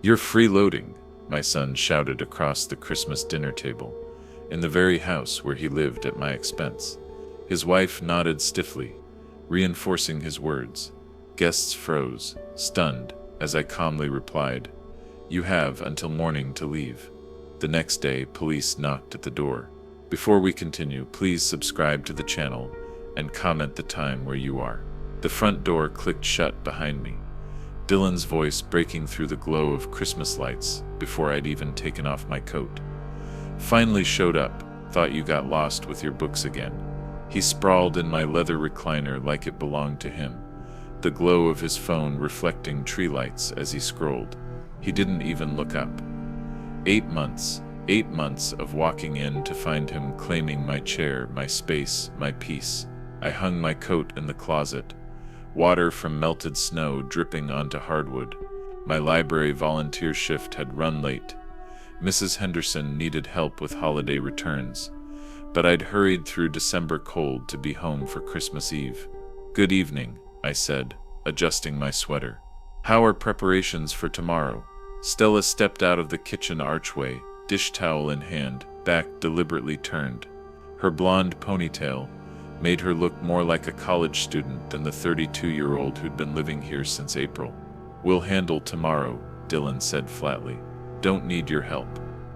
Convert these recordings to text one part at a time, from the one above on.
"You're freeloading," my son shouted across the Christmas dinner table, in the very house where he lived at my expense. His wife nodded stiffly, reinforcing his words. Guests froze, stunned, as I calmly replied, "You have until morning to leave." The next day, police knocked at the door. Before we continue, please subscribe to the channel and comment the time where you are. The front door clicked shut behind me, Dylan's voice breaking through the glow of Christmas lights before I'd even taken off my coat. "Finally showed up. Thought you got lost with your books again." He sprawled in my leather recliner like it belonged to him, the glow of his phone reflecting tree lights as he scrolled. He didn't even look up. 8 months of walking in to find him claiming my chair, my space, my peace. I hung my coat in the closet, water from melted snow dripping onto hardwood. My library volunteer shift had run late. Mrs. Henderson needed help with holiday returns, but I'd hurried through December cold to be home for Christmas Eve. "Good evening," I said, adjusting my sweater. "How are preparations for tomorrow?" Stella stepped out of the kitchen archway, dish towel in hand, back deliberately turned. Her blonde ponytail made her look more like a college student than the 32-year-old who'd been living here since April. "We'll handle tomorrow," Dylan said flatly. "Don't need your help."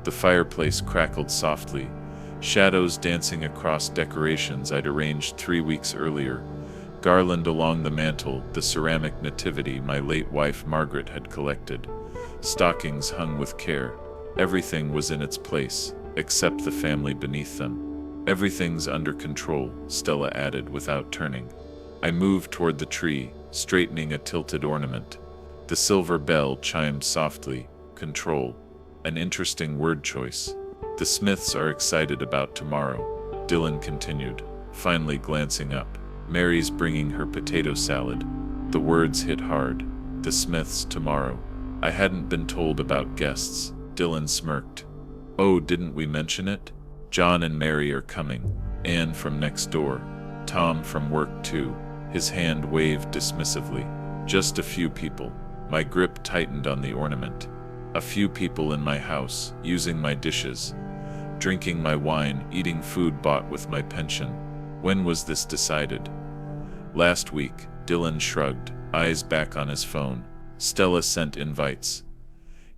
The fireplace crackled softly, shadows dancing across decorations I'd arranged 3 weeks earlier. Garland along the mantel, the ceramic nativity my late wife Margaret had collected. Stockings hung with care. Everything was in its place, except the family beneath them. "Everything's under control," Stella added without turning. I moved toward the tree, straightening a tilted ornament. The silver bell chimed softly. Control. An interesting word choice. "The Smiths are excited about tomorrow," Dylan continued, finally glancing up. "Mary's bringing her potato salad." The words hit hard. The Smiths tomorrow. I hadn't been told about guests. Dylan smirked. "Oh, didn't we mention it? John and Mary are coming. Anne from next door. Tom from work too." His hand waved dismissively. "Just a few people." My grip tightened on the ornament. "A few people in my house, using my dishes, drinking my wine, eating food bought with my pension." "When was this decided?" "Last week," Dylan shrugged, eyes back on his phone. "Stella sent invites.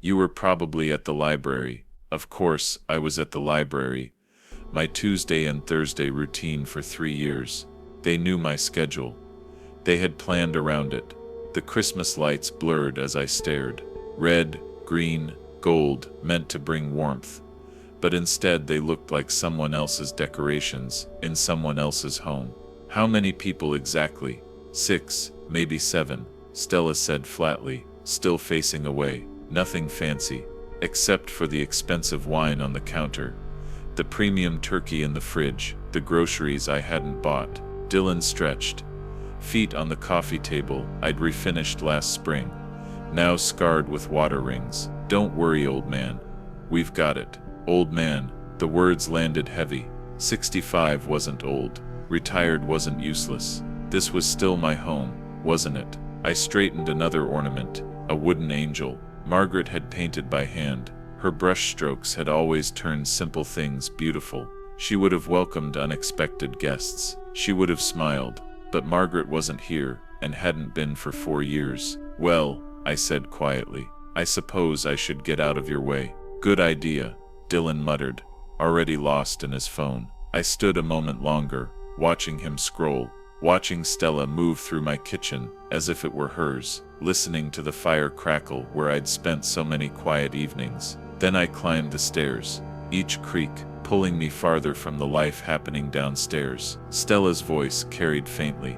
You were probably at the library." Of course, I was at the library. My Tuesday and Thursday routine for 3 years. They knew my schedule. They had planned around it. The Christmas lights blurred as I stared. Red, green, gold, meant to bring warmth. But instead they looked like someone else's decorations, in someone else's home. "How many people exactly?" 6, maybe 7, Stella said flatly, still facing away. "Nothing fancy, except for the expensive wine on the counter, the premium turkey in the fridge, the groceries I hadn't bought." Dylan stretched, feet on the coffee table I'd refinished last spring, now scarred with water rings. "Don't worry, old man. We've got it." Old man, the words landed heavy. 65 wasn't old. Retired wasn't useless. This was still my home, wasn't it? I straightened another ornament, a wooden angel. Margaret had painted by hand. Her brush strokes had always turned simple things beautiful. She would have welcomed unexpected guests. She would have smiled. But Margaret wasn't here, and hadn't been for 4 years. "Well," I said quietly, "I suppose I should get out of your way." "Good idea," Dylan muttered, already lost in his phone. I stood a moment longer, watching him scroll, watching Stella move through my kitchen as if it were hers, listening to the fire crackle where I'd spent so many quiet evenings. Then I climbed the stairs, each creak pulling me farther from the life happening downstairs. Stella's voice carried faintly.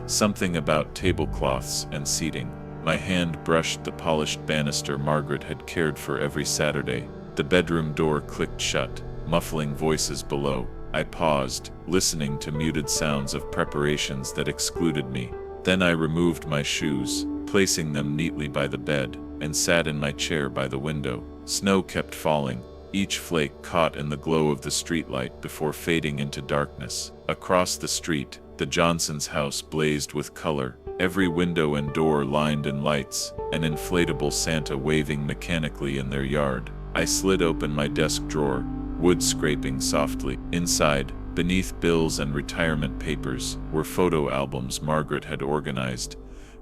Something about tablecloths and seating. My hand brushed the polished banister Margaret had cared for every Saturday. The bedroom door clicked shut, muffling voices below. I paused, listening to muted sounds of preparations that excluded me. Then I removed my shoes, placing them neatly by the bed, and sat in my chair by the window. Snow kept falling, each flake caught in the glow of the streetlight before fading into darkness. Across the street, The Johnsons' house blazed with color, every window and door lined in lights, an inflatable Santa waving mechanically in their yard. I slid open my desk drawer, wood scraping softly. Inside, beneath bills and retirement papers, were photo albums Margaret had organized,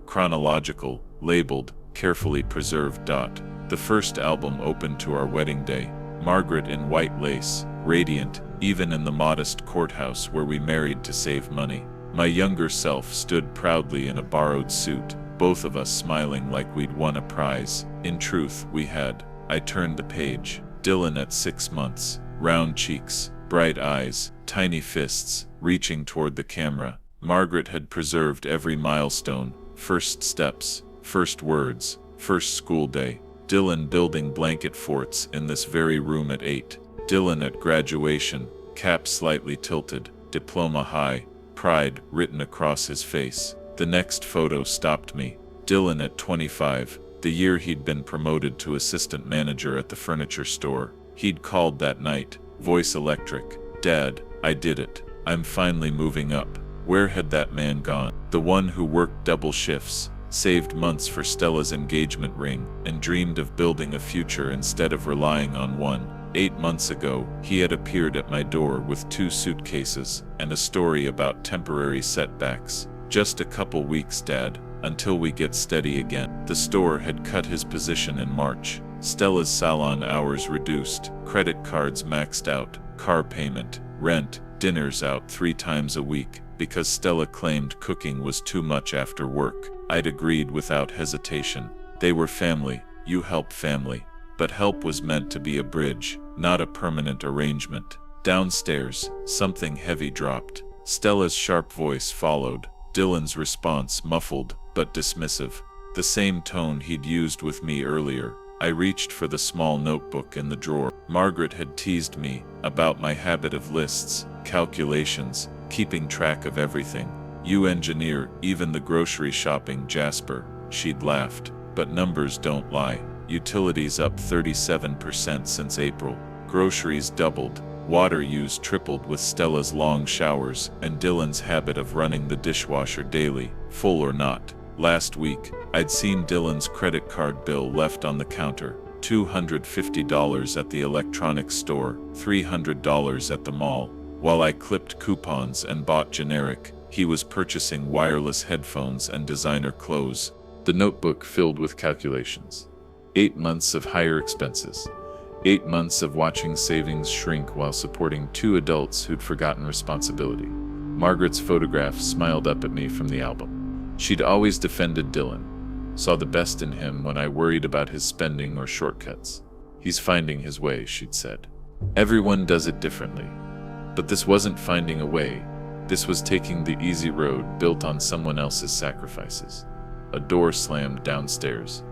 chronological, labeled, carefully preserved. The first album opened to our wedding day, Margaret in white lace, radiant, even in the modest courthouse where we married to save money. My younger self stood proudly in a borrowed suit, both of us smiling like we'd won a prize. In truth, we had. I turned the page. Dylan at 6 months, round cheeks, bright eyes, tiny fists, reaching toward the camera. Margaret had preserved every milestone, first steps, first words, first school day. Dylan building blanket forts in this very room at 8. Dylan at graduation, cap slightly tilted, diploma high, pride written across his face. The next photo stopped me. Dylan at 25, the year he'd been promoted to assistant manager at the furniture store. He'd called that night, voice electric. "Dad, I did it. I'm finally moving up." Where had that man gone? The one who worked double shifts, saved months for Stella's engagement ring, and dreamed of building a future instead of relying on one. 8 months ago, he had appeared at my door with 2 suitcases and a story about temporary setbacks. "Just a couple weeks, Dad, until we get steady again." The store had cut his position in March. Stella's salon hours reduced, credit cards maxed out, car payment, rent, dinners out 3 times a week, because Stella claimed cooking was too much after work. I'd agreed without hesitation. They were family, you help family. But help was meant to be a bridge, not a permanent arrangement. Downstairs, something heavy dropped. Stella's sharp voice followed, Dylan's response muffled but dismissive. The same tone he'd used with me earlier. I reached for the small notebook in the drawer. Margaret had teased me about my habit of lists, calculations, keeping track of everything. "You engineer even the grocery shopping, Jasper," she'd laughed. "But numbers don't lie. Utilities up 37% since April. Groceries doubled. Water use tripled with Stella's long showers and Dylan's habit of running the dishwasher daily, full or not. Last week, I'd seen Dylan's credit card bill left on the counter. $250 at the electronics store, $300 at the mall. While I clipped coupons and bought generic, he was purchasing wireless headphones and designer clothes." The notebook filled with calculations. 8 months of higher expenses. 8 months of watching savings shrink while supporting 2 adults who'd forgotten responsibility. Margaret's photograph smiled up at me from the album. She'd always defended Dylan. Saw the best in him when I worried about his spending or shortcuts. "He's finding his way," she'd said. "Everyone does it differently." But this wasn't finding a way. This was taking the easy road built on someone else's sacrifices. A door slammed downstairs.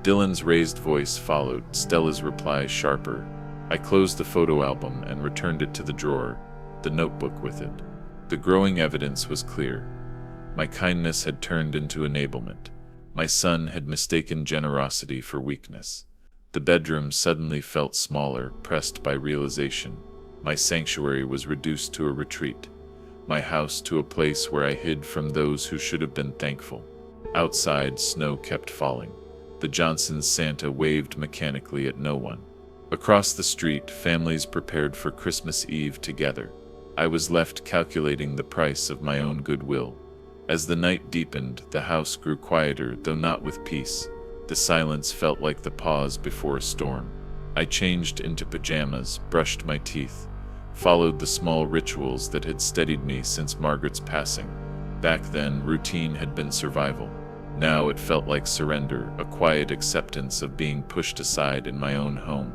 Dylan's raised voice followed, Stella's reply sharper. I closed the photo album and returned it to the drawer, the notebook with it. The growing evidence was clear. My kindness had turned into enablement. My son had mistaken generosity for weakness. The bedroom suddenly felt smaller, pressed by realization. My sanctuary was reduced to a retreat. My house to a place where I hid from those who should have been thankful. Outside, snow kept falling. The Johnsons' Santa waved mechanically at no one. Across the street, families prepared for Christmas Eve together. I was left calculating the price of my own goodwill. As the night deepened, the house grew quieter, though not with peace. The silence felt like the pause before a storm. I changed into pajamas, brushed my teeth, followed the small rituals that had steadied me since Margaret's passing. Back then, routine had been survival. Now it felt like surrender, a quiet acceptance of being pushed aside in my own home.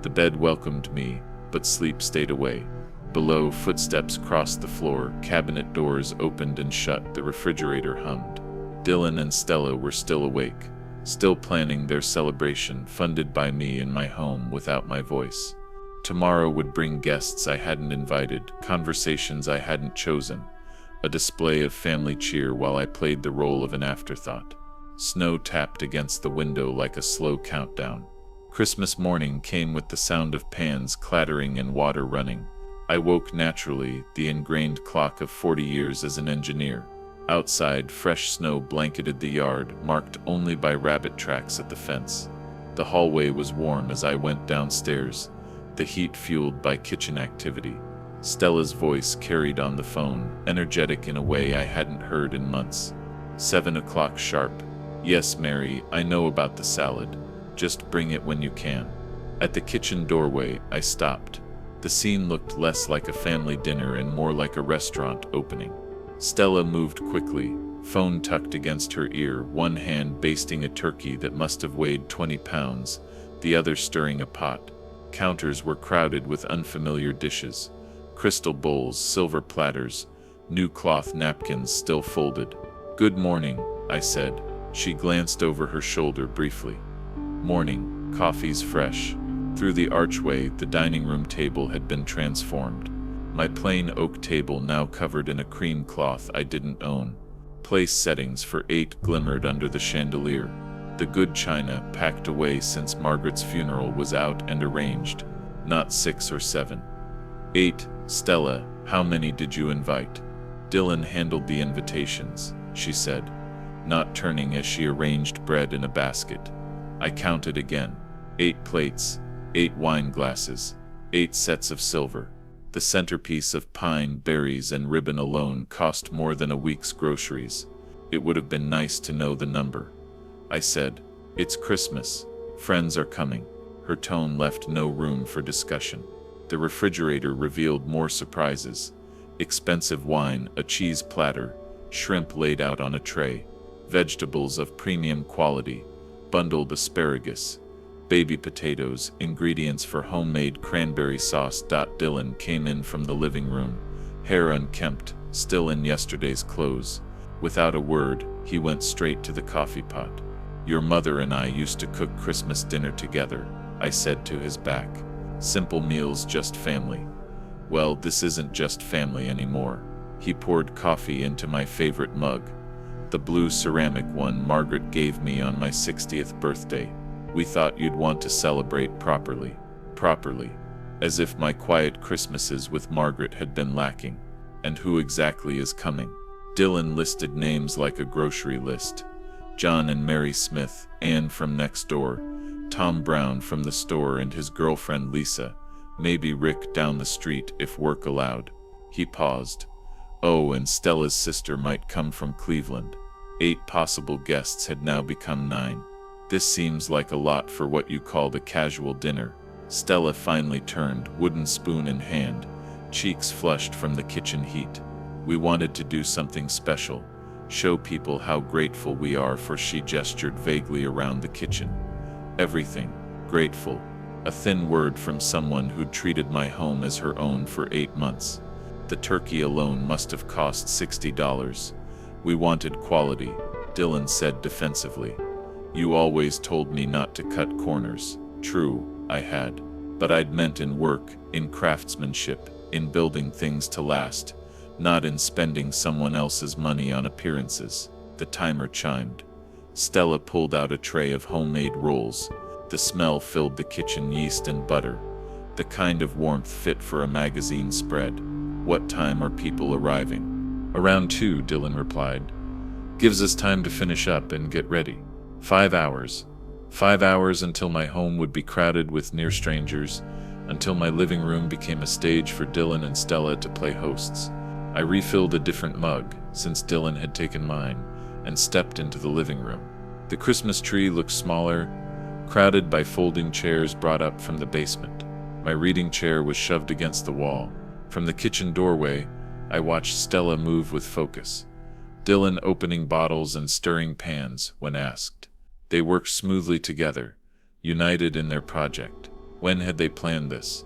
The bed welcomed me, but sleep stayed away. Below, footsteps crossed the floor, cabinet doors opened and shut, the refrigerator hummed. Dylan and Stella were still awake, still planning their celebration, funded by me in my home without my voice. Tomorrow would bring guests I hadn't invited, conversations I hadn't chosen, a display of family cheer while I played the role of an afterthought. Snow tapped against the window like a slow countdown. Christmas morning came with the sound of pans clattering and water running. I woke naturally, the ingrained clock of 40 years as an engineer. Outside, fresh snow blanketed the yard, marked only by rabbit tracks at the fence. The hallway was warm as I went downstairs, the heat fueled by kitchen activity. Stella's voice carried on the phone, energetic in a way I hadn't heard in months. 7 o'clock sharp. Yes, Mary, I know about the salad. Just bring it when you can. At the kitchen doorway, I stopped. The scene looked less like a family dinner and more like a restaurant opening. Stella moved quickly, phone tucked against her ear, one hand basting a turkey that must have weighed 20 pounds, the other stirring a pot. Counters were crowded with unfamiliar dishes. Crystal bowls, silver platters, new cloth napkins still folded. "Good morning," I said. She glanced over her shoulder briefly. "Morning, coffee's fresh." Through the archway, the dining room table had been transformed. My plain oak table now covered in a cream cloth I didn't own. Place settings for 8 glimmered under the chandelier. The good china, packed away since Margaret's funeral, was out and arranged. Not 6 or 7. 8. "Stella, how many did you invite?" "Dylan handled the invitations," she said, not turning as she arranged bread in a basket. I counted again. 8 plates, 8 wine glasses, 8 sets of silver. The centerpiece of pine, berries, and ribbon alone cost more than a week's groceries. It would have been nice to know the number. I said, "It's Christmas. Friends are coming." Her tone left no room for discussion. The refrigerator revealed more surprises. Expensive wine, a cheese platter, shrimp laid out on a tray, vegetables of premium quality, bundled asparagus, baby potatoes, ingredients for homemade cranberry sauce. Dylan came in from the living room, hair unkempt, still in yesterday's clothes. Without a word, he went straight to the coffee pot. "Your mother and I used to cook Christmas dinner together," I said to his back. "Simple meals, just family." "Well, this isn't just family anymore." He poured coffee into my favorite mug, the blue ceramic one Margaret gave me on my 60th birthday. "We thought you'd want to celebrate properly." Properly. As if my quiet Christmases with Margaret had been lacking. "And who exactly is coming?" Dylan listed names like a grocery list. John and Mary Smith, Anne from next door, Tom Brown from the store and his girlfriend Lisa, maybe Rick down the street if work allowed. He paused. Oh, and Stella's sister might come from Cleveland. 8 possible guests had now become 9. This seems like a lot for what you called a casual dinner. Stella finally turned, wooden spoon in hand, cheeks flushed from the kitchen heat. "We wanted to do something special, show people how grateful we are for." She gestured vaguely around the kitchen. "Everything. Grateful." A thin word from someone who'd treated my home as her own for 8 months. The turkey alone must have cost $60. "We wanted quality," Dylan said defensively. "You always told me not to cut corners." True, I had. But I'd meant in work, in craftsmanship, in building things to last, not in spending someone else's money on appearances. The timer chimed. Stella pulled out a tray of homemade rolls. The smell filled the kitchen, yeast and butter, the kind of warmth fit for a magazine spread. "What time are people arriving?" "Around 2, Dylan replied. "Gives us time to finish up and get ready." 5 hours. 5 hours until my home would be crowded with near strangers, until my living room became a stage for Dylan and Stella to play hosts. I refilled a different mug, since Dylan had taken mine, and stepped into the living room. The Christmas tree looked smaller, crowded by folding chairs brought up from the basement. My reading chair was shoved against the wall. From the kitchen doorway, I watched Stella move with focus, Dylan opening bottles and stirring pans when asked. They worked smoothly together, united in their project. When had they planned this?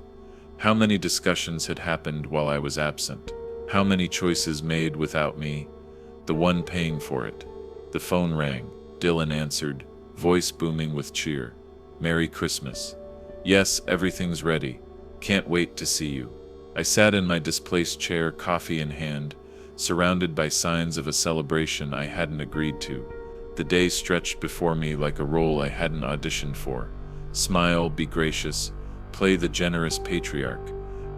How many discussions had happened while I was absent? How many choices made without me, the one paying for it? The phone rang. Dylan answered, voice booming with cheer. "Merry Christmas." "Yes, everything's ready. Can't wait to see you." I sat in my displaced chair, coffee in hand, surrounded by signs of a celebration I hadn't agreed to. The day stretched before me like a role I hadn't auditioned for. Smile, be gracious, play the generous patriarch.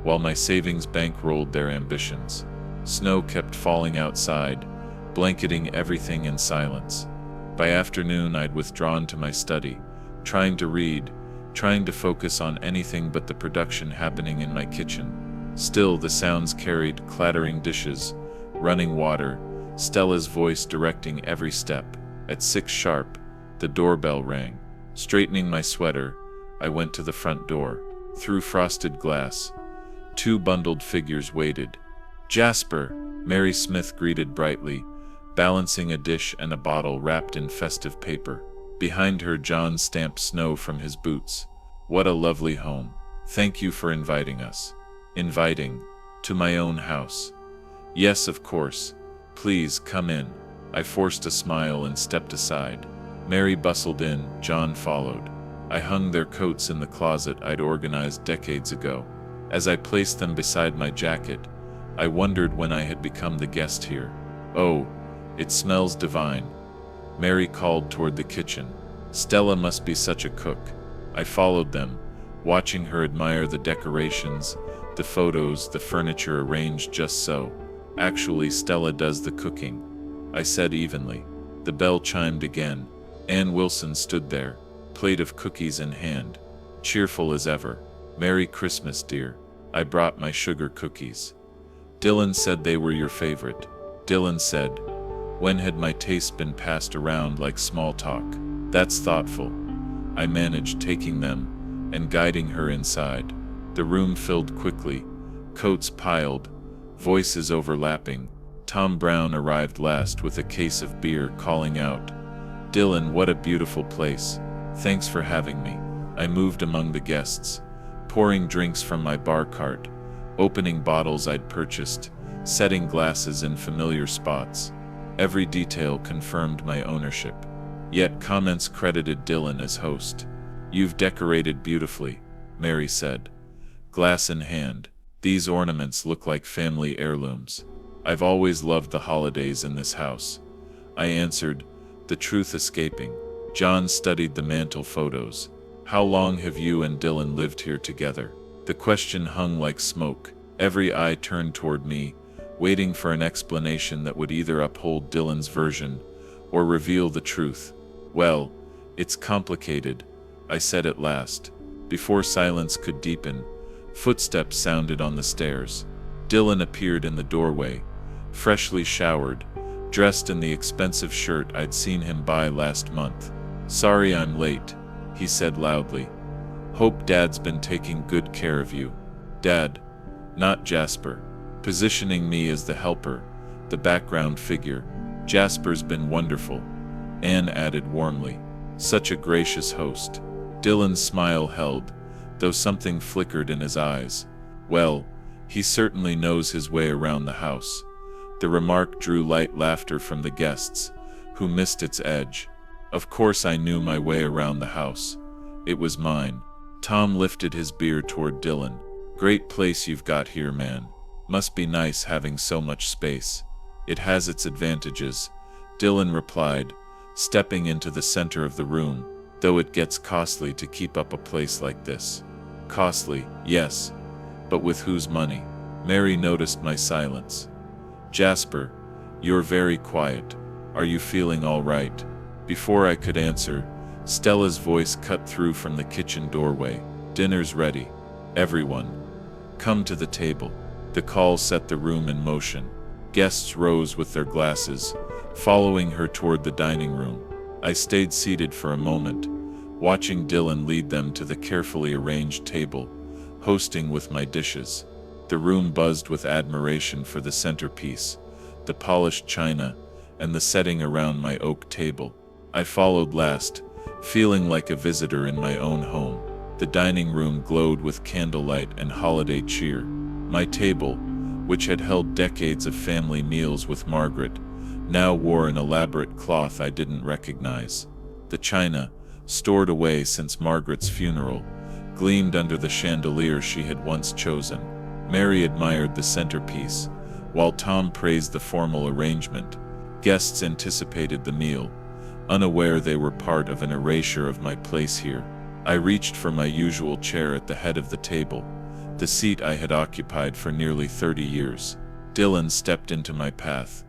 while my savings bankrolled their ambitions. Snow kept falling outside, blanketing everything in silence. By afternoon, I'd withdrawn to my study, trying to read, trying to focus on anything but the production happening in my kitchen. Still, the sounds carried: clattering dishes, running water, Stella's voice directing every step. At 6 sharp, the doorbell rang. Straightening my sweater, I went to the front door. Through frosted glass, 2 bundled figures waited. "Jasper," Mary Smith greeted brightly, balancing a dish and a bottle wrapped in festive paper. Behind her, John stamped snow from his boots. "What a lovely home. Thank you for inviting us." "Inviting? To my own house?" "Yes, of course. Please, come in." I forced a smile and stepped aside. Mary bustled in, John followed. I hung their coats in the closet I'd organized decades ago. As I placed them beside my jacket, I wondered when I had become the guest here. "Oh, it smells divine," Mary called toward the kitchen. "Stella must be such a cook." I followed them, watching her admire the decorations, the photos, the furniture arranged just so. "Actually, Stella does the cooking," I said evenly. The bell chimed again. Ann Wilson stood there, plate of cookies in hand, cheerful as ever. "Merry Christmas, dear. I brought my sugar cookies. Dylan said they were your favorite." Dylan said. When had my taste been passed around like small talk? "That's thoughtful." I managed, taking them and guiding her inside. The room filled quickly, coats piled, voices overlapping. Tom Brown arrived last with a case of beer, calling out, "Dylan, what a beautiful place. Thanks for having me." I moved among the guests, pouring drinks from my bar cart, opening bottles I'd purchased, setting glasses in familiar spots. Every detail confirmed my ownership. Yet comments credited Dylan as host. "You've decorated beautifully," Mary said, glass in hand. "These ornaments look like family heirlooms." "I've always loved the holidays in this house," I answered, the truth escaping. John studied the mantle photos. "How long have you and Dylan lived here together?" The question hung like smoke. Every eye turned toward me, waiting for an explanation that would either uphold Dylan's version or reveal the truth. "Well, it's complicated," I said at last. Before silence could deepen, footsteps sounded on the stairs. Dylan appeared in the doorway, freshly showered, dressed in the expensive shirt I'd seen him buy last month. "Sorry I'm late," he said loudly. "Hope Dad's been taking good care of you." "Dad, not Jasper," positioning me as the helper, the background figure. "Jasper's been wonderful," Anne added warmly. "Such a gracious host." Dylan's smile held, though something flickered in his eyes. "Well, he certainly knows his way around the house." The remark drew light laughter from the guests, who missed its edge. Of course I knew my way around the house. It was mine. Tom lifted his beer toward Dylan. "Great place you've got here, man. Must be nice having so much space." "It has its advantages," Dylan replied, stepping into the center of the room, "though it gets costly to keep up a place like this." "Costly, yes. But with whose money?" Mary noticed my silence. "Jasper, you're very quiet. Are you feeling all right?" Before I could answer, Stella's voice cut through from the kitchen doorway. "Dinner's ready. Everyone, come to the table." The call set the room in motion. Guests rose with their glasses, following her toward the dining room. I stayed seated for a moment, watching Dylan lead them to the carefully arranged table, hosting with my dishes. The room buzzed with admiration for the centerpiece, the polished china, and the setting around my oak table. I followed last, feeling like a visitor in my own home. The dining room glowed with candlelight and holiday cheer. My table, which had held decades of family meals with Margaret, now wore an elaborate cloth I didn't recognize. The china, stored away since Margaret's funeral, gleamed under the chandelier she had once chosen. Mary admired the centerpiece, while Tom praised the formal arrangement. Guests anticipated the meal, unaware they were part of an erasure of my place here. I reached for my usual chair at the head of the table, the seat I had occupied for nearly 30 years. Dylan stepped into my path.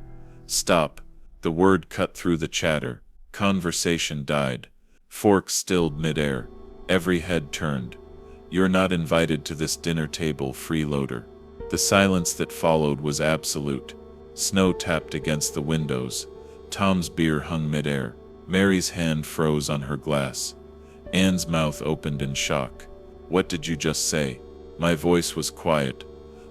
Stop. The word cut through the chatter. Conversation died. Forks stilled midair. Every head turned. You're not invited to this dinner table, freeloader. The silence that followed was absolute. Snow tapped against the windows. Tom's beer hung midair. Mary's hand froze on her glass. Anne's mouth opened in shock. What did you just say? My voice was quiet,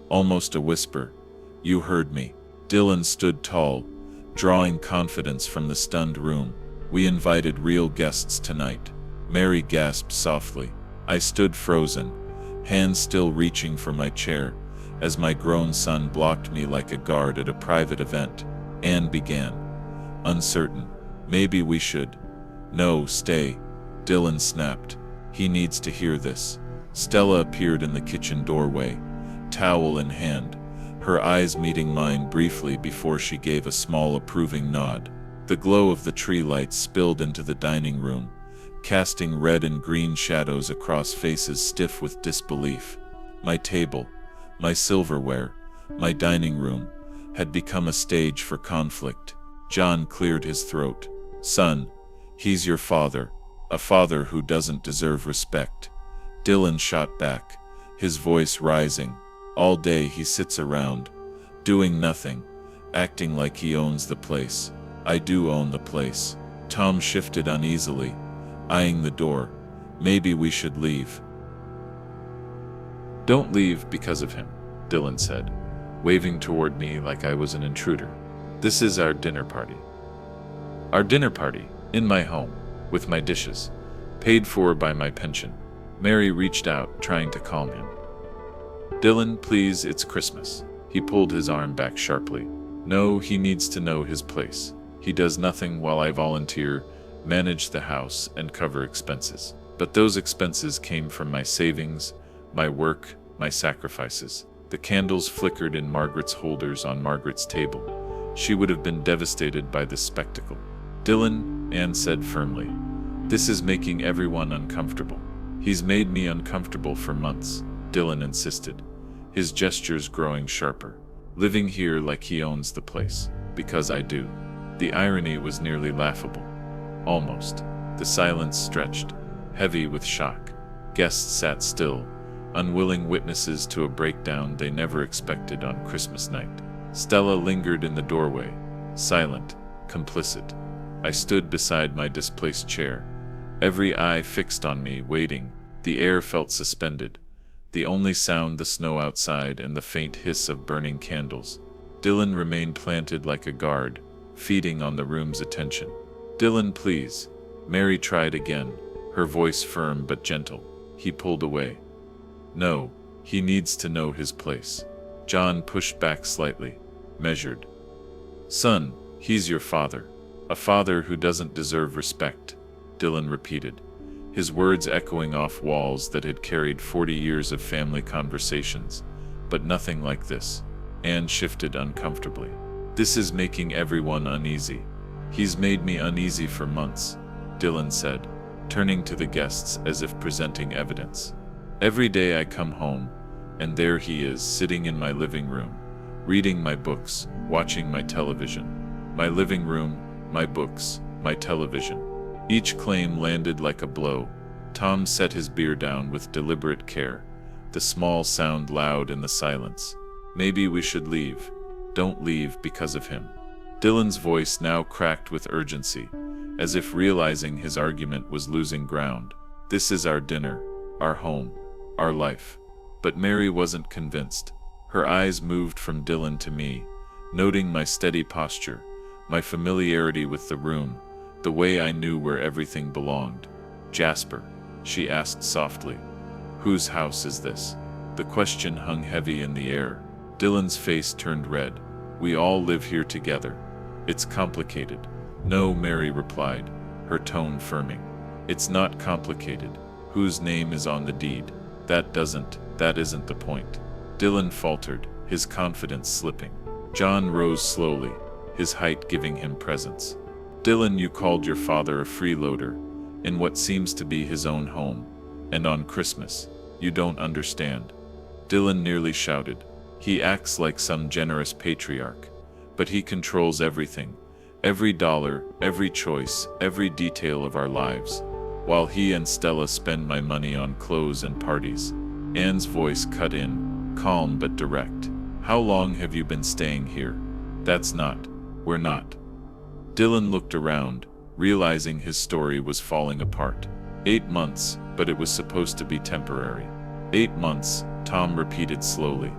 almost a whisper. You heard me. Dylan stood tall, drawing confidence from the stunned room. We invited real guests tonight. Mary gasped softly. I stood frozen, hands still reaching for my chair, as my grown son blocked me like a guard at a private event. Anne began, uncertain. Maybe we should. No, stay. Dylan snapped. He needs to hear this. Stella appeared in the kitchen doorway, towel in hand, her eyes meeting mine briefly before she gave a small approving nod. The glow of the tree lights spilled into the dining room, casting red and green shadows across faces stiff with disbelief. My table, my silverware, my dining room, had become a stage for conflict. John cleared his throat. Son, he's your father, a father who doesn't deserve respect. Dylan shot back, his voice rising. All day he sits around, doing nothing, acting like he owns the place. I do own the place. Tom shifted uneasily, eyeing the door. Maybe we should leave. Don't leave because of him, Dylan said, waving toward me like I was an intruder. This is our dinner party. Our dinner party, in my home, with my dishes, paid for by my pension. Mary reached out, trying to calm him. Dylan, please, it's Christmas. He pulled his arm back sharply. No, he needs to know his place. He does nothing while I volunteer, manage the house, and cover expenses. But those expenses came from my savings, my work, my sacrifices. The candles flickered in Margaret's holders on Margaret's table. She would have been devastated by this spectacle. Dylan, Anne said firmly, this is making everyone uncomfortable. He's made me uncomfortable for months, Dylan insisted, his gestures growing sharper. Living here like he owns the place, because I do. The irony was nearly laughable. Almost. The silence stretched, heavy with shock. Guests sat still, unwilling witnesses to a breakdown they never expected on Christmas night. Stella lingered in the doorway, silent, complicit. I stood beside my displaced chair, every eye fixed on me, waiting. The air felt suspended, the only sound the snow outside and the faint hiss of burning candles. Dylan remained planted like a guard, feeding on the room's attention. Dylan, please. Mary tried again, her voice firm but gentle. He pulled away. No, he needs to know his place. John pushed back slightly, measured. Son, he's your father. A father who doesn't deserve respect, Dylan repeated, his words echoing off walls that had carried 40 years of family conversations, but nothing like this. Anne shifted uncomfortably. This is making everyone uneasy. He's made me uneasy for months, Dylan said, turning to the guests as if presenting evidence. Every day I come home, and there he is, sitting in my living room, reading my books, watching my television. My living room, my books, my television. Each claim landed like a blow. Tom set his beer down with deliberate care, the small sound loud in the silence. Maybe we should leave. Don't leave because of him. Dylan's voice now cracked with urgency, as if realizing his argument was losing ground. This is our dinner, our home, our life. But Mary wasn't convinced. Her eyes moved from Dylan to me, noting my steady posture, my familiarity with the room, the way I knew where everything belonged. Jasper, she asked softly, whose house is this? The question hung heavy in the air. Dylan's face turned red. We all live here together. It's complicated. No, Mary replied, her tone firming. It's not complicated. Whose name is on the deed? That isn't the point. Dylan faltered, his confidence slipping. John rose slowly, his height giving him presence. Dylan, you called your father a freeloader, in what seems to be his own home, and on Christmas, you don't understand. Dylan nearly shouted. He acts like some generous patriarch, but he controls everything. Every dollar, every choice, every detail of our lives. While he and Stella spend my money on clothes and parties. Anne's voice cut in, calm but direct. How long have you been staying here? We're not. Dylan looked around, realizing his story was falling apart. 8 months, but it was supposed to be temporary. 8 months, Tom repeated slowly.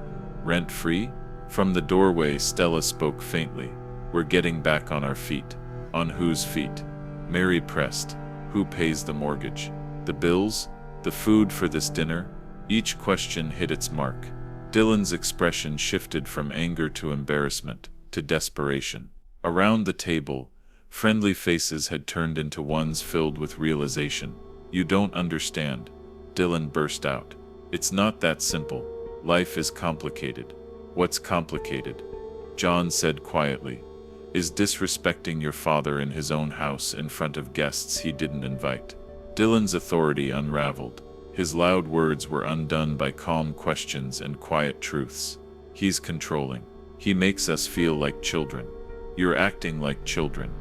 Rent-free? From the doorway, Stella spoke faintly. We're getting back on our feet. On whose feet? Mary pressed. Who pays the mortgage? The bills? The food for this dinner? Each question hit its mark. Dylan's expression shifted from anger to embarrassment, to desperation. Around the table, friendly faces had turned into ones filled with realization. You don't understand. Dylan burst out. It's not that simple. Life is complicated. What's complicated? John said quietly. Is disrespecting your father in his own house in front of guests he didn't invite. Dylan's authority unraveled. His loud words were undone by calm questions and quiet truths. He's controlling. He makes us feel like children. You're acting like children,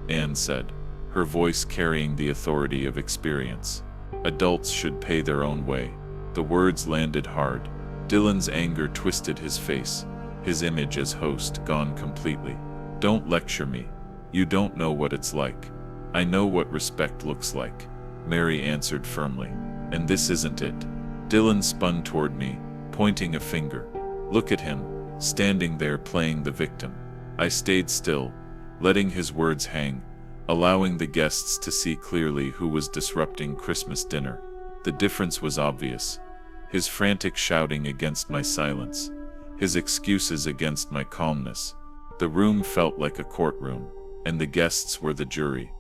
Anne said, her voice carrying the authority of experience. Adults should pay their own way. The words landed hard. Dylan's anger twisted his face, his image as host gone completely. Don't lecture me. You don't know what it's like. I know what respect looks like, Mary answered firmly. And this isn't it. Dylan spun toward me, pointing a finger. Look at him, standing there playing the victim. I stayed still, letting his words hang, allowing the guests to see clearly who was disrupting Christmas dinner. The difference was obvious. His frantic shouting against my silence, his excuses against my calmness. The room felt like a courtroom, and the guests were the jury.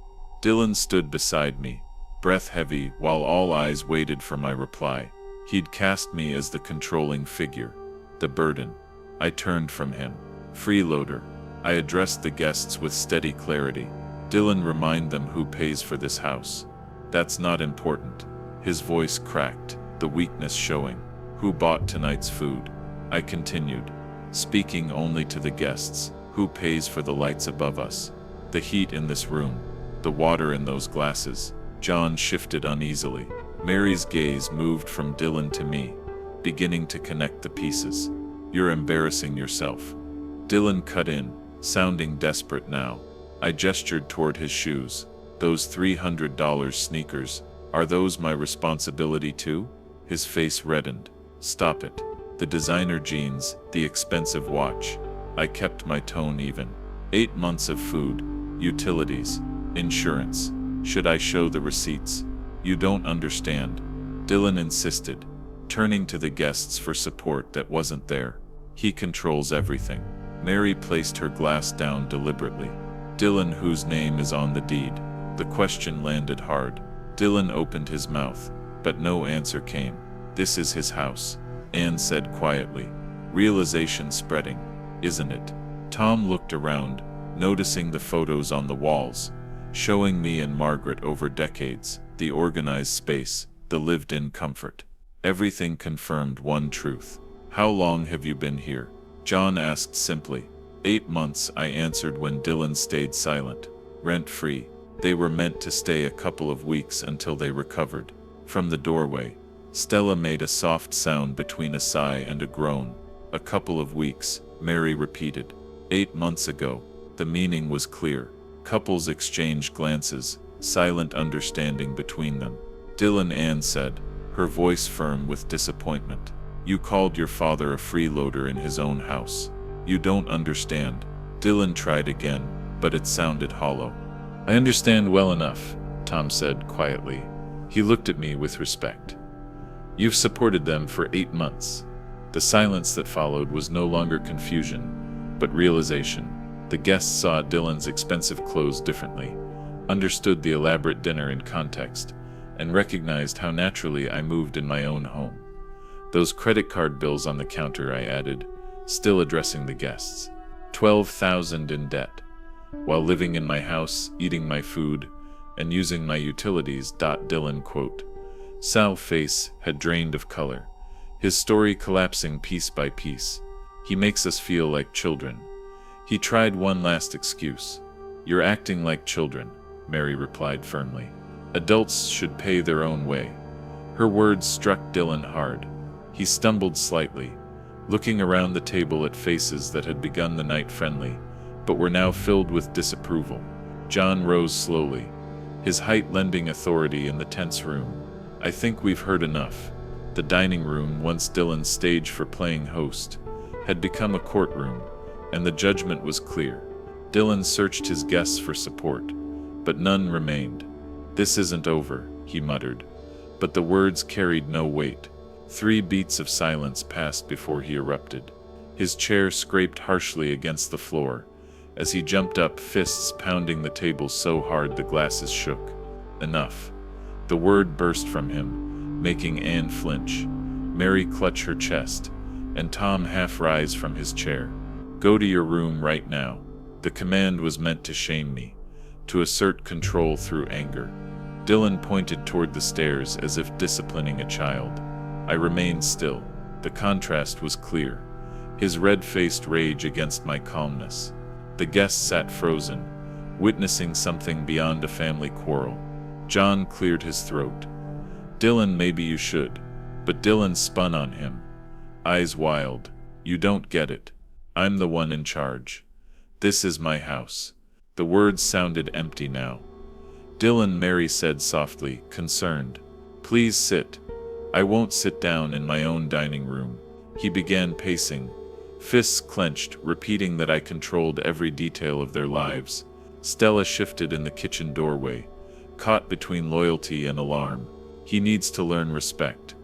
Dylan stood beside me, breath heavy, while all eyes waited for my reply. He'd cast me as the controlling figure, the burden. I turned from him. Freeloader. I addressed the guests with steady clarity. Dylan, remind them who pays for this house. That's not important. His voice cracked, the weakness showing. Who bought tonight's food? I continued, speaking only to the guests. Who pays for the lights above us? The heat in this room? The water in those glasses? John shifted uneasily. Mary's gaze moved from Dylan to me, beginning to connect the pieces. You're embarrassing yourself. Dylan cut in, sounding desperate now. I gestured toward his shoes. Those $300 sneakers, are those my responsibility too? His face reddened. Stop it. The designer jeans, the expensive watch. I kept my tone even. 8 months of food, utilities, insurance. Should I show the receipts? You don't understand. Dylan insisted, turning to the guests for support that wasn't there. He controls everything. Mary placed her glass down deliberately. Dylan, whose name is on the deed? The question landed hard. Dylan opened his mouth, but no answer came. This is his house, Anne said quietly. Realization spreading. Isn't it? Tom looked around, noticing the photos on the walls, showing me and Margaret over decades, the organized space, the lived-in comfort. Everything confirmed one truth. How long have you been here? John asked simply. 8 months, I answered when Dylan stayed silent. Rent-free. They were meant to stay a couple of weeks until they recovered. From the doorway, Stella made a soft sound between a sigh and a groan. A couple of weeks, Mary repeated. 8 months ago. The meaning was clear. Couples exchanged glances, silent understanding between them. Dylan, Anne said, her voice firm with disappointment. You called your father a freeloader in his own house. You don't understand. Dylan tried again, but it sounded hollow. I understand well enough, Tom said quietly. He looked at me with respect. You've supported them for 8 months. The silence that followed was no longer confusion, but realization. The guests saw Dylan's expensive clothes differently, understood the elaborate dinner in context, and recognized how naturally I moved in my own home. Those credit card bills on the counter, I added, still addressing the guests. $12,000 in debt, while living in my house, eating my food, and using my utilities. Dylan quote. Sal's face had drained of color. his story collapsing piece by piece. He makes us feel like children. He tried one last excuse. You're acting like children, Mary replied firmly. Adults should pay their own way. Her words struck Dylan hard. He stumbled slightly, looking around the table at faces that had begun the night friendly, but were now filled with disapproval. John rose slowly, his height lending authority in the tense room. I think we've heard enough. The dining room, once Dylan's stage for playing host, had become a courtroom, and the judgment was clear. Dylan searched his guests for support, but none remained. This isn't over, he muttered, but the words carried no weight. 3 beats of silence passed before he erupted. His chair scraped harshly against the floor as he jumped up, fists pounding the table so hard the glasses shook. Enough. The word burst from him, making Anne flinch, Mary clutch her chest, and Tom half rise from his chair. Go to your room right now. The command was meant to shame me, to assert control through anger. Dylan pointed toward the stairs as if disciplining a child. I remained still. The contrast was clear, his red-faced rage against my calmness. The guests sat frozen, witnessing something beyond a family quarrel. John cleared his throat. Dylan, maybe you should. But Dylan spun on him, eyes wild. You don't get it. I'm the one in charge. This is my house. The words sounded empty now. Dylan, Mary said softly, concerned. Please sit. I won't sit down in my own dining room. He began pacing, fists clenched, repeating that I controlled every detail of their lives. Stella shifted in the kitchen doorway, caught between loyalty and alarm. He needs to learn respect.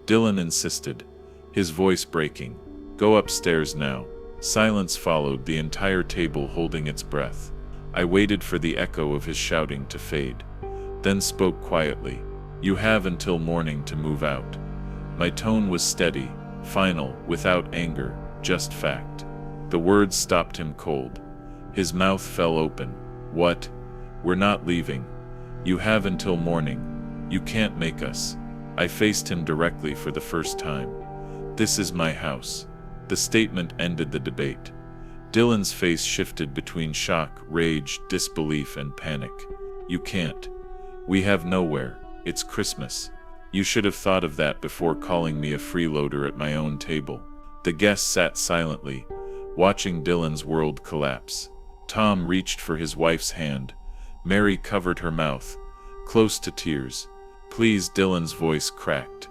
Dylan insisted, his voice breaking. Go upstairs now. Silence followed, the entire table holding its breath. I waited for the echo of his shouting to fade, then spoke quietly. You have until morning to move out. My tone was steady, final, without anger, just fact. The words stopped him cold. His mouth fell open. What? We're not leaving. You have until morning. You can't make us. I faced him directly for the first time. This is my house. The statement ended the debate. Dylan's face shifted between shock, rage, disbelief, and panic. You can't. We have nowhere. It's Christmas. You should have thought of that before calling me a freeloader at my own table. The guests sat silently, watching Dylan's world collapse. Tom reached for his wife's hand. Mary covered her mouth, close to tears. Please, Dylan's voice cracked.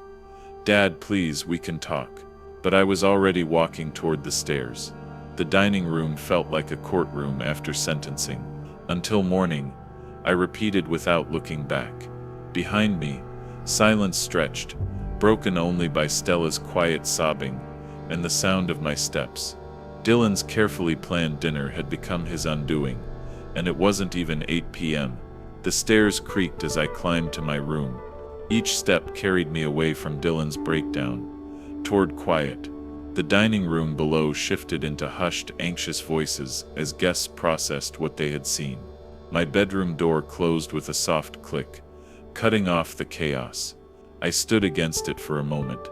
Dad, please, we can talk. But I was already walking toward the stairs. The dining room felt like a courtroom after sentencing. Until morning, I repeated without looking back. Behind me, silence stretched, broken only by Stella's quiet sobbing and the sound of my steps. Dylan's carefully planned dinner had become his undoing, and it wasn't even 8 p.m. The stairs creaked as I climbed to my room. Each step carried me away from Dylan's breakdown, toward quiet. The dining room below shifted into hushed, anxious voices as guests processed what they had seen. My bedroom door closed with a soft click, cutting off the chaos. I stood against it for a moment,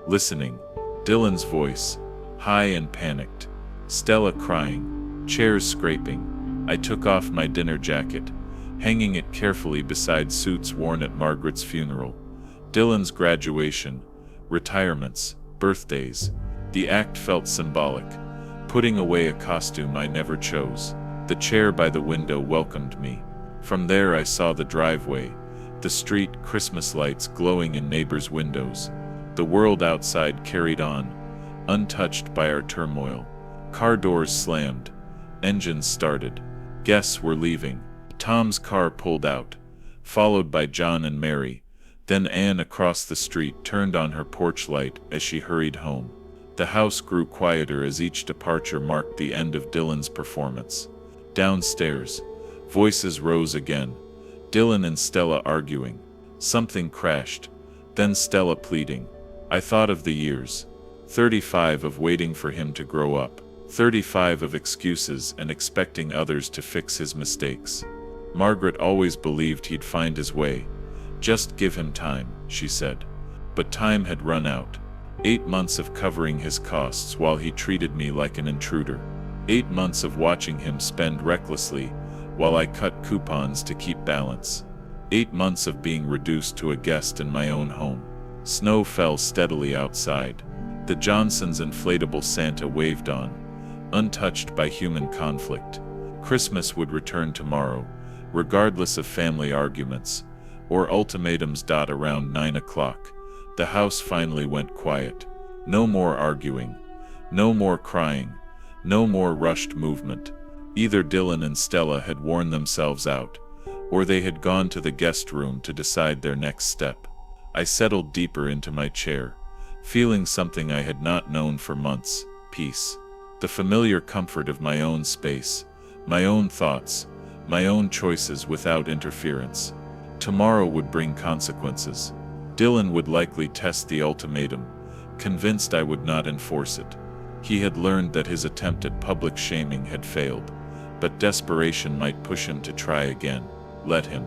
listening. Dylan's voice, high and panicked. Stella crying, chairs scraping. I took off my dinner jacket, hanging it carefully beside suits worn at Margaret's funeral. Dylan's graduation, retirements, birthdays. The act felt symbolic, putting away a costume I never chose. The chair by the window welcomed me. From there I saw the driveway, the street, Christmas lights glowing in neighbors' windows. The world outside carried on, untouched by our turmoil. Car doors slammed, engines started. Guests were leaving. Tom's car pulled out, followed by John and Mary. Then Anne across the street turned on her porch light as she hurried home. The house grew quieter as each departure marked the end of Dylan's performance. Downstairs, voices rose again. Dylan and Stella arguing. Something crashed, then Stella pleading. I thought of the years. 35 of waiting for him to grow up. 35 of excuses and expecting others to fix his mistakes. Margaret always believed he'd find his way. Just give him time, she said. But time had run out. 8 months of covering his costs while he treated me like an intruder. 8 months of watching him spend recklessly while I cut coupons to keep balance. 8 months of being reduced to a guest in my own home. Snow fell steadily outside. The Johnsons' inflatable Santa waved on, untouched by human conflict. Christmas would return tomorrow, regardless of family arguments or ultimatums. Around 9 o'clock, the house finally went quiet. No more arguing, no more crying, no more rushed movement. Either Dylan and Stella had worn themselves out, or they had gone to the guest room to decide their next step. I settled deeper into my chair, feeling something I had not known for months: peace. The familiar comfort of my own space, my own thoughts, my own choices without interference. Tomorrow would bring consequences. Dylan would likely test the ultimatum, convinced I would not enforce it. He had learned that his attempt at public shaming had failed, but desperation might push him to try again. Let him.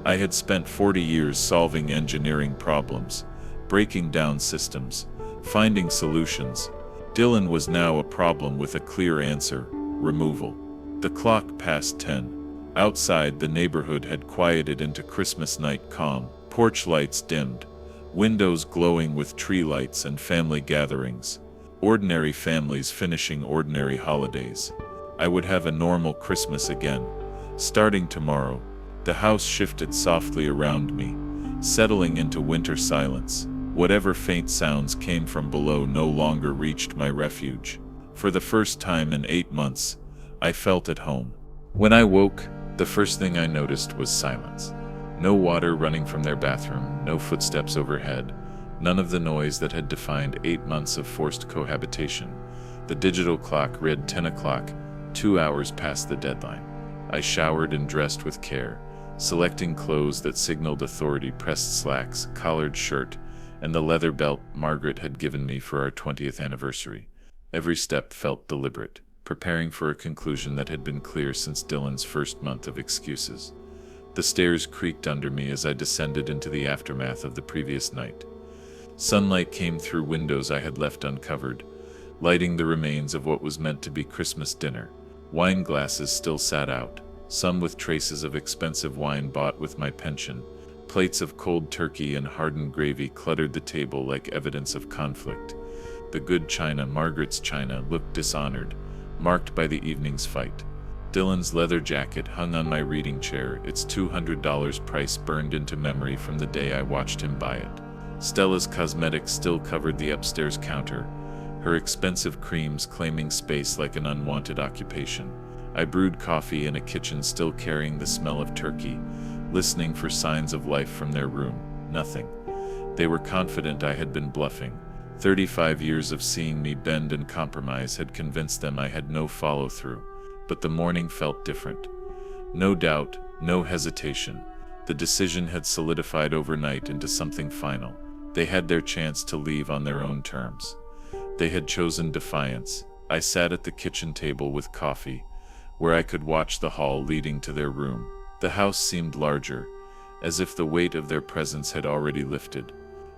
I had spent 40 years solving engineering problems, breaking down systems, finding solutions. Dylan was now a problem with a clear answer: removal. The clock passed 10. Outside, the neighborhood had quieted into Christmas night calm. Porch lights dimmed, windows glowing with tree lights and family gatherings. Ordinary families finishing ordinary holidays. I would have a normal Christmas again. Starting tomorrow. The house shifted softly around me, settling into winter silence. Whatever faint sounds came from below no longer reached my refuge. For the first time in 8 months, I felt at home. When I woke, the first thing I noticed was silence. No water running from their bathroom, no footsteps overhead, none of the noise that had defined 8 months of forced cohabitation. The digital clock read 10 o'clock, 2 hours past the deadline. I showered and dressed with care, selecting clothes that signaled authority: pressed slacks, collared shirt, and the leather belt Margaret had given me for our 20th anniversary. Every step felt deliberate, preparing for a conclusion that had been clear since Dylan's first month of excuses. The stairs creaked under me as I descended into the aftermath of the previous night. Sunlight came through windows I had left uncovered, lighting the remains of what was meant to be Christmas dinner. Wine glasses still sat out, some with traces of expensive wine bought with my pension. Plates of cold turkey and hardened gravy cluttered the table like evidence of conflict. The good china, Margaret's china, looked dishonored, marked by the evening's fight. Dylan's leather jacket hung on my reading chair, its $200 price burned into memory from the day I watched him buy it. Stella's cosmetics still covered the upstairs counter, her expensive creams claiming space like an unwanted occupation. I brewed coffee in a kitchen still carrying the smell of turkey, listening for signs of life from their room. Nothing. They were confident I had been bluffing. 35 years of seeing me bend and compromise had convinced them I had no follow-through. But the morning felt different. No doubt, no hesitation. The decision had solidified overnight into something final. They had their chance to leave on their own terms. They had chosen defiance. I sat at the kitchen table with coffee, where I could watch the hall leading to their room. The house seemed larger, as if the weight of their presence had already lifted.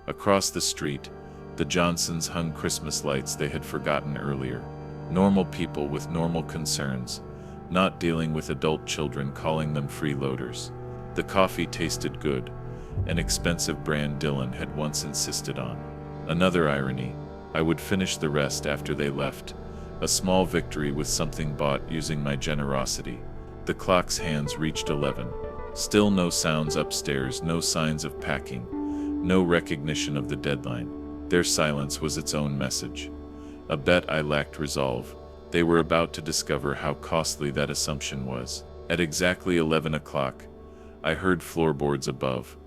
Across the street, the Johnsons hung Christmas lights they had forgotten earlier. Normal people with normal concerns, not dealing with adult children calling them freeloaders. The coffee tasted good, an expensive brand Dylan had once insisted on. Another irony, I would finish the rest after they left, a small victory with something bought using my generosity. The clock's hands reached 11. Still no sounds upstairs, no signs of packing, no recognition of the deadline. Their silence was its own message. A bet I lacked resolve. They were about to discover how costly that assumption was. At exactly 11 o'clock, I heard floorboards above,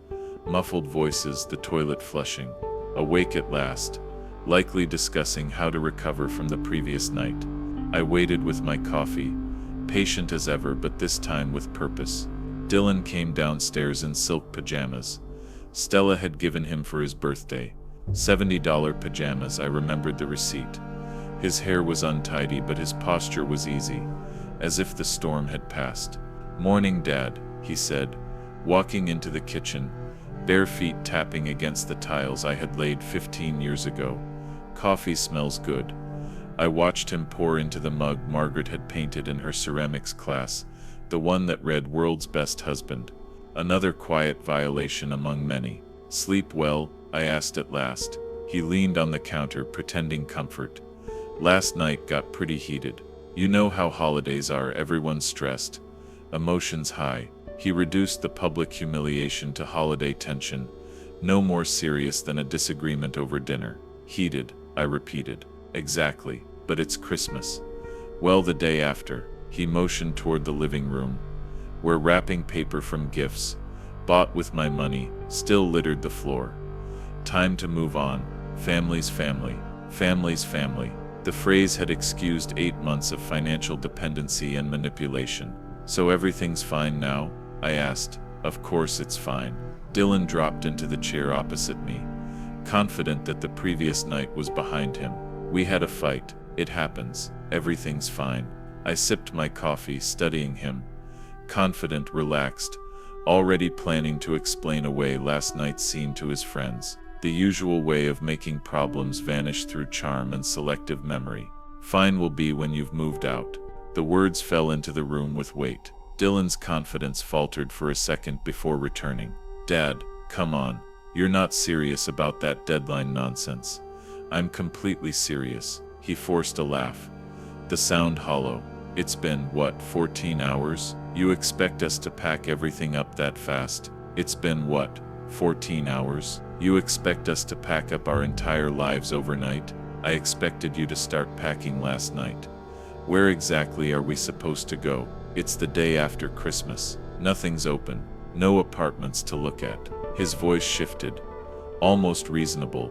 muffled voices, the toilet flushing. Awake at last, likely discussing how to recover from the previous night. I waited with my coffee, patient as ever, but this time with purpose. Dylan came downstairs in silk pajamas. Stella had given him for his birthday. $70 pajamas. I remembered the receipt. His hair was untidy, but his posture was easy, as if the storm had passed. "Morning, Dad," he said, walking into the kitchen, bare feet tapping against the tiles I had laid 15 years ago. Coffee smells good. I watched him pour into the mug Margaret had painted in her ceramics class, the one that read "World's Best Husband." Another quiet violation among many. "Sleep well?" I asked at last. He leaned on the counter, pretending comfort. "Last night got pretty heated. You know how holidays are, everyone's stressed. Emotions high." He reduced the public humiliation to holiday tension, no more serious than a disagreement over dinner. "Heated," I repeated. "Exactly, but it's Christmas." "Well, the day after." He motioned toward the living room, where wrapping paper from gifts, bought with my money, still littered the floor. Time to move on. Family's family. Family's family. The phrase had excused 8 months of financial dependency and manipulation. "So everything's fine now?" I asked. "Of course it's fine." Dylan dropped into the chair opposite me, confident that the previous night was behind him. "We had a fight. It happens. Everything's fine." I sipped my coffee, studying him, confident, relaxed, already planning to explain away last night's scene to his friends. The usual way of making problems vanish through charm and selective memory. "Fine will be when you've moved out." The words fell into the room with weight. Dylan's confidence faltered for a second before returning. "Dad, come on. You're not serious about that deadline nonsense." "I'm completely serious." He forced a laugh, the sound hollow. "It's been, what, 14 hours? You expect us to pack everything up that fast?" "It's been, what, 14 hours? You expect us to pack up our entire lives overnight?" "I expected you to start packing last night." "Where exactly are we supposed to go?" "It's the day after Christmas. Nothing's open. No apartments to look at." His voice shifted, almost reasonable,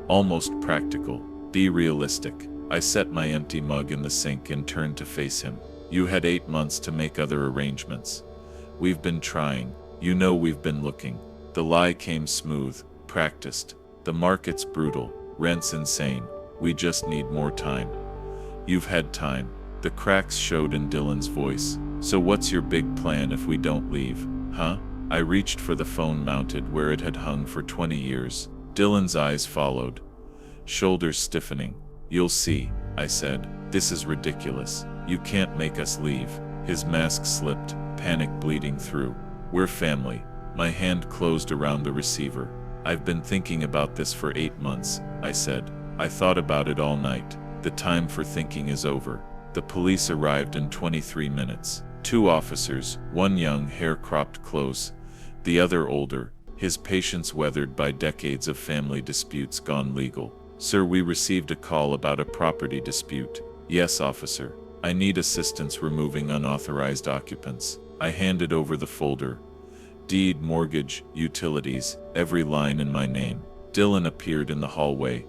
almost practical. "Be realistic." I set my empty mug in the sink and turned to face him. "You had 8 months to make other arrangements. We've been trying. You know we've been looking." The lie came smooth, practiced. "The market's brutal. Rent's insane. We just need more time." "You've had time." The cracks showed in Dylan's voice. "So what's your big plan if we don't leave, huh?" I reached for the phone mounted where it had hung for 20 years. Dylan's eyes followed, shoulders stiffening. "You'll see," I said. "This is ridiculous. You can't make us leave." His mask slipped, panic bleeding through. "We're family." My hand closed around the receiver. "I've been thinking about this for 8 months, I said. "I thought about it all night." "The time for thinking is over." The police arrived in 23 minutes. 2 officers, one young, hair cropped close, the other older, his patience weathered by decades of family disputes gone legal. "Sir, we received a call about a property dispute." "Yes, officer. I need assistance removing unauthorized occupants." I handed over the folder. Deed, mortgage, utilities, every line in my name. Dylan appeared in the hallway,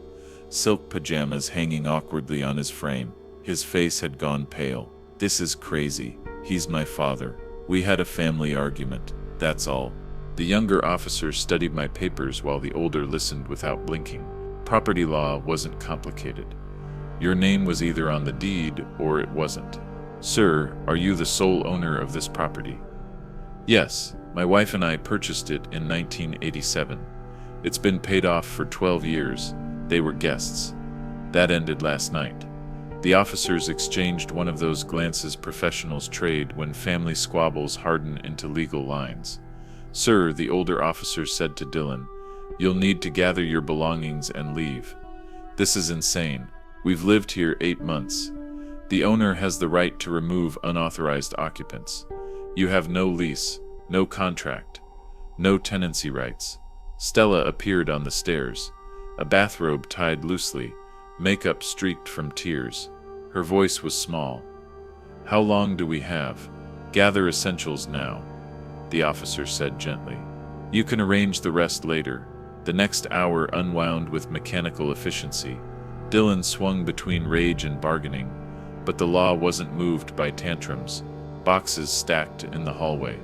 silk pajamas hanging awkwardly on his frame. His face had gone pale. "This is crazy. He's my father. We had a family argument. That's all." The younger officer studied my papers while the older listened without blinking. Property law wasn't complicated. Your name was either on the deed or it wasn't. "Sir, are you the sole owner of this property?" "Yes, my wife and I purchased it in 1987. It's been paid off for 12 years. They were guests. That ended last night." The officers exchanged one of those glances professionals trade when family squabbles harden into legal lines. "Sir," the older officer said to Dylan, "you'll need to gather your belongings and leave. This is insane. We've lived here 8 months. The owner has the right to remove unauthorized occupants. You have no lease, no contract, no tenancy rights." Stella appeared on the stairs, a bathrobe tied loosely, makeup streaked from tears. Her voice was small. "How long do we have?" "Gather essentials now," the officer said gently. "You can arrange the rest later." The next hour unwound with mechanical efficiency. Dylan swung between rage and bargaining, but the law wasn't moved by tantrums. Boxes stacked in the hallway.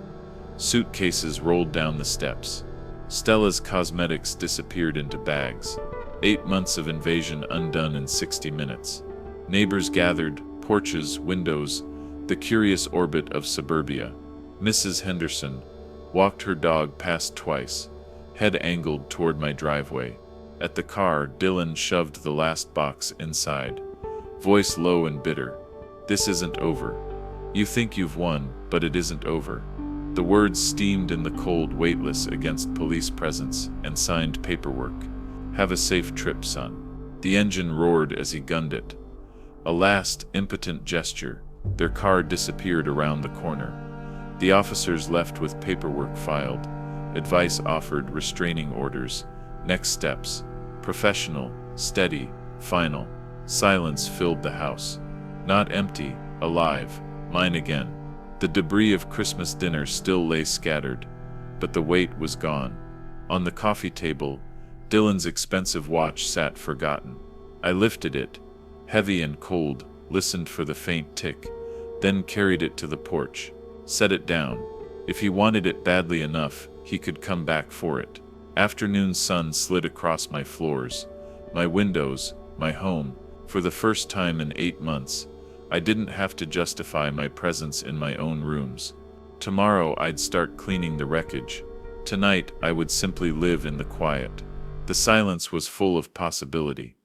Suitcases rolled down the steps. Stella's cosmetics disappeared into bags. 8 months of invasion undone in 60 minutes. Neighbors gathered, porches, windows, the curious orbit of suburbia. Mrs. Henderson walked her dog past twice, head angled toward my driveway. At the car, Dylan shoved the last box inside. Voice low and bitter. This isn't over. You think you've won, but it isn't over. The words steamed in the cold, weightless against police presence and signed paperwork. Have a safe trip, son. The engine roared as he gunned it. A last, impotent gesture. Their car disappeared around the corner. The officers left with paperwork filed. Advice offered, restraining orders. Next steps. Professional, steady, final. Silence filled the house. Not empty, alive. Mine again. The debris of Christmas dinner still lay scattered, but the weight was gone. On the coffee table, Dylan's expensive watch sat forgotten. I lifted it, heavy and cold, listened for the faint tick, then carried it to the porch, set it down. If he wanted it badly enough, he could come back for it. Afternoon sun slid across my floors, my windows, my home. For the first time in 8 months, I didn't have to justify my presence in my own rooms. Tomorrow I'd start cleaning the wreckage. Tonight I would simply live in the quiet. The silence was full of possibility.